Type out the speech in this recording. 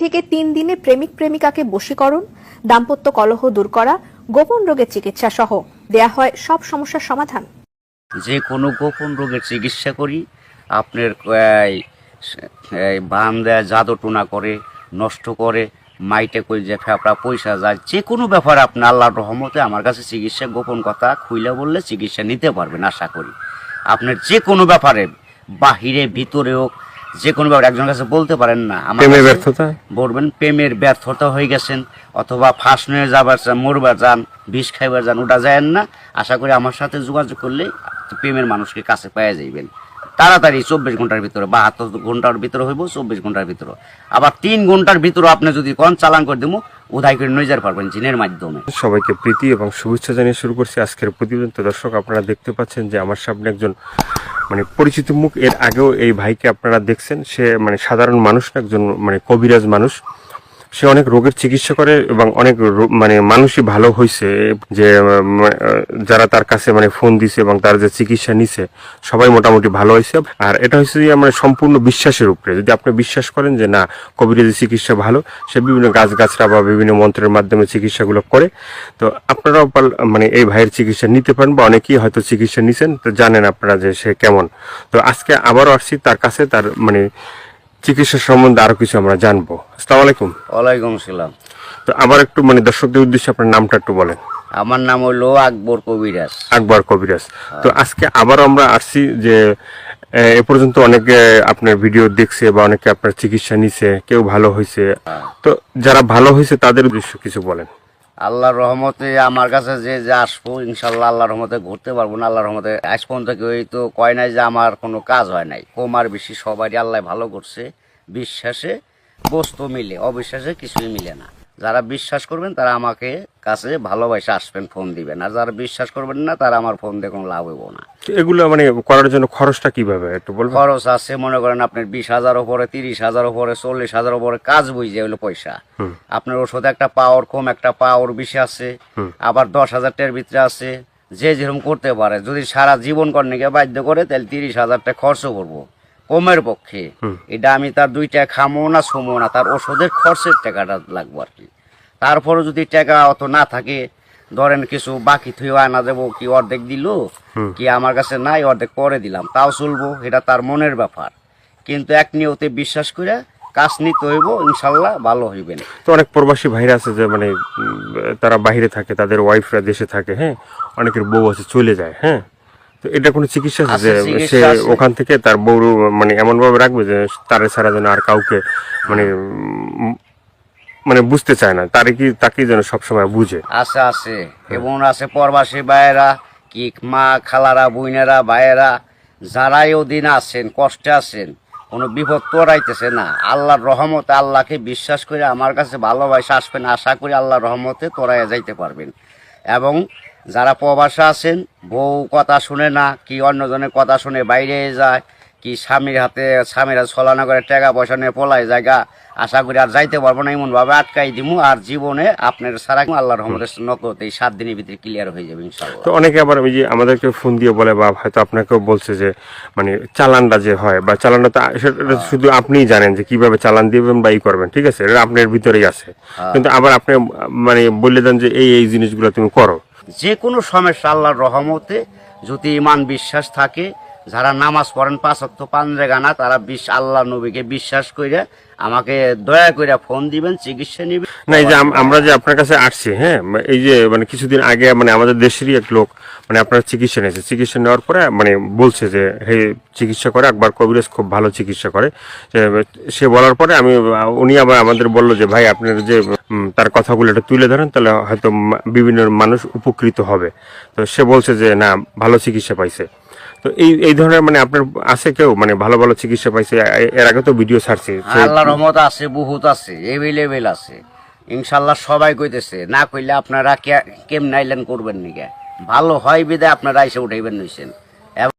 থেকে 3 দিনে প্রেমিক প্রেমিকাকে বশীকরণ, দাম্পত্য কলহ দূর করা, গোপন রোগের চিকিৎসা সহ দেয়া হয় সব সমস্যার সমাধান। যে কোনো গোপন রোগের চিকিৎসা করি। আপনার বান দেয়, জাদু টোনা করে, নষ্ট করে, মাইটে কই যে ফেপড়া পয়সা যায়, যে কোনো ব্যাপারে আপনি আল্লাহর রহমতে আমার কাছে চিকিৎসা গোপন কথা খুইলে বললে চিকিৎসা নিতে পারবেন আশা করি। আপনার যে কোনো ব্যাপারে বাহিরে ভিতরে হোক, যে কোনো ব্যাপারে একজনের কাছে বলতে পারেন না আমার ব্যর্থতা বলবেন প্রেমের ব্যর্থতা হয়ে গেছেন, অথবা ফাঁস নিয়ে যাবার চান, মরবার যান, বিষ খাইবার যান, ওটা যায় না। আশা করি আমার সাথে যোগাযোগ করলে প্রেমের মানুষকে কাছে পেয়ে যাইবেন তাড়াতাড়ি। 24 ঘন্টার ভিতরে, 72 ঘন্টার ভিতরে হইব, 24 ঘন্টার ভিতরে। আবার 3 ঘন্টার ভিতরে আপনি যদি কোন চালান করে দেবো, উদয় করে নিয়ে যেতে পারবেন জিনের মাধ্যমে। সবাইকে প্রীতি এবং শুভেচ্ছা জানিয়ে শুরু করছি আজকের প্রতিবেদন। তো দর্শক, আপনারা দেখতে পাচ্ছেন যে আমার সামনে একজন পরিচিত মুখ। এর আগেও এই ভাইকে আপনারা দেখছেন। সে সাধারণ মানুষ না, একজন কবিরাজ মানুষ। সে অনেক রোগের চিকিৎসা করে এবং অনেক মানুষই ভালো হয়েছে। যে যারা তার কাছে ফোন দিছে এবং তার যে চিকিৎসা নিছে সবাই মোটামুটি ভালো হয়েছে। আর এটা হচ্ছে যে সম্পূর্ণ বিশ্বাসের উপরে। যদি আপনি বিশ্বাস করেন যে না, কবিরাজি চিকিৎসা ভালো, সে বিভিন্ন গাছগাছরা বা বিভিন্ন মন্ত্রের মাধ্যমে চিকিৎসাগুলো করে, তো আপনারাও এই ভাইয়ের চিকিৎসা নিতে পারেন, বা অনেকেই হয়তো চিকিৎসা নিছেন, তো জানেন আপনারা যে সে কেমন। তো আজকে আবারও আসছি তার কাছে, তার চিকিৎসা সম্বন্ধে আরো কিছু আমরা জানবো। আসসালামু আলাইকুম। ওয়ালাইকুম আসসালাম। তো আবার একটু দর্শকদের উদ্দেশ্যে আপনার নামটা একটু বলেন। আমার নাম হলো আকবর কবিরাজ। আকবর কবিরাজ। তো আজকে আবার আমরা আসছি যে এ পর্যন্ত অনেকে আপনার ভিডিও দেখছে বা অনেকে আপনার চিকিৎসা নিছে, কেউ ভালো হয়েছে। তো যারা ভালো হয়েছে তাদের উদ্দেশ্য কিছু বলেন। আল্লাহর রহমতে আমার কাছে যে আসবো, ইনশাল্লাহ আল্লাহর রহমতে ঘুরতে পারবো না। আল্লাহর রহমতে আজ পর্যন্ত কেউ তো কয় নাই যে আমার কোনো কাজ হয় নাই। কম আর বেশি সবারই আল্লাহ ভালো করছে। বিশ্বাসে বস্তু মিলে, অবিশ্বাসে কিছুই মিলে না। যারা বিশ্বাস করবেন তারা আমাকে কাছে ভালোবাসে আসবেন, ফোন দিবেন। আর যারা বিশ্বাস করবেন না তারা আমার ফোন দিয়ে কোনো লাভ হইব না। এগুলো করার জন্য খরচটা কিভাবে একটু বলবেন? খরচ আছে, মনে করেন আপনার 20,000 উপরে, 30,000 উপরে, 40,000 উপরে কাজ বুঝে হইলো পয়সা। আপনার ওষুধে একটা পাওয়ার কম, একটা পাওয়ার বেশি আছে, আবার 10,000 টাকার ভিতরে আছে। যে যেরকম করতে পারে। যদি সারা জীবন কর্ণিকে বাধ্য করে তাহলে 30,000 টাকা খরচ করবো কমের পক্ষে। এটা আমি তার 2 টাকা খামো না, ছুমো না, তার ওষুধের খরচের টাকাটা লাগবো আর কি। তারপরে যদি টাকা অত না থাকে, ধরেন কিছু বাকি থুয়ে আনা দেবো, কি অর্ধেক দিল, কি আমার কাছে নাই অর্ধেক পরে দিলাম, তাও চলবো। এটা তার মনের ব্যাপার। কিন্তু এক নিয়তে বিশ্বাস করে কাজ নিতে হইব, ইনশাল্লাহ ভালো হইবেন। তো অনেক প্রবাসী ভাইরা আছে যে তারা বাইরে থাকে, তাদের ওয়াইফরা দেশে থাকে, হ্যাঁ, অনেকের বউ আছে চলে যায়, হ্যাঁ। তো এটা কোনো চিকিৎসা আছে যে সে ওখান থেকে তার বউ এমন ভাবে রাখবে যে তারে ছাড়া যেন আর কাউকে বুঝতে চায় না, তাকে যেন সবসময় বুঝে? আছে আছে, এবং আছে প্রবাসী ভাইয়েরা, কি মা খালারা, বোনেরা, ভাইয়েরা, যারাই ওদিন আছেন, কষ্টে আছেন, কোনো বিপদ তোরাইতেছে না, আল্লাহর রহমতে আল্লাহকে বিশ্বাস করে আমার কাছে ভালোবাসা আসবেন। আশা করি আল্লাহর রহমতে তোরাইয়া যাইতে পারবেন। এবং যারা প্রবাসে আছেন, বউ কথা শুনে না, কি অন্যজনের কথা শুনে বাইরে যায়, কি স্বামীর হাতে স্বামীরা ছলানা করে টাকা পয়সা নিয়ে পলায় জায়গা, আশা করি আর যাইতে পারবো না, এমন ভাবে আটকাই দিমু। আর জীবনে আপনার সারা আল্লাহর রহমতের নকতে 7 দিনের ভিতরে ক্লিয়ার হয়ে যাবে ইনশাআল্লাহ। তো অনেকে আবার ওই যে আমাদেরকে ফোন দিয়ে বলে, বা হয়তো আপনাকেও বলছে যে চালানটা যে হয়, বা চালানটা তো সেটা শুধু আপনিই জানেন যে কিভাবে চালান দিবেন বা ই করবেন, ঠিক আছে, এটা আপনার ভিতরেই আছে। কিন্তু আবার আপনি বলে দেন যে এই জিনিসগুলো তুমি করো। যে কোনো সমস্যা আল্লাহর রহমতে যদি ইমান বিশ্বাস থাকে, যারা নামাজ পড়েন 5 ওয়াক্ত 5 জায়গা, তারা আল্লাহ নবীকে বিশ্বাস করে আমাকে দয়া করে ফোন দিবেন, চিকিৎসা নিবেন। না, এই যে আমরা যে আপনার কাছে আসছি, হ্যাঁ, এই যে কিছুদিন আগে আমাদের দেশেরই এক লোক আপনার চিকিৎসা নিয়েছে। চিকিৎসা নেওয়ার পরে বলছে যে হে, চিকিৎসা করে আকবর কবিরাজ খুব ভালো চিকিৎসা করে। সে বলার পরে উনি আবার আমাদের বললো যে ভাই, আপনার যে তার কথাগুলো একটু তুলে ধরেন, তাহলে হয়তো বিভিন্ন মানুষ উপকৃত হবে। তো সে বলছে যে না, ভালো চিকিৎসা পাইছে। তো এই ধরনের আপনার আছে কেউ ভালো ভালো চিকিৎসা পাইছে? এর আগে তো ভিডিও ছাড়ছে। আল্লাহর রহমত আছে, বহুত আছে, এভেলেবেল আছে ইনশাআল্লাহ। সবাই কইতেছে, না কইলে আপনারা কেমন আইলেন করবেন নিকে, ভালো হয় বিদে আপনারা এসে উঠাইবেন নিছেন।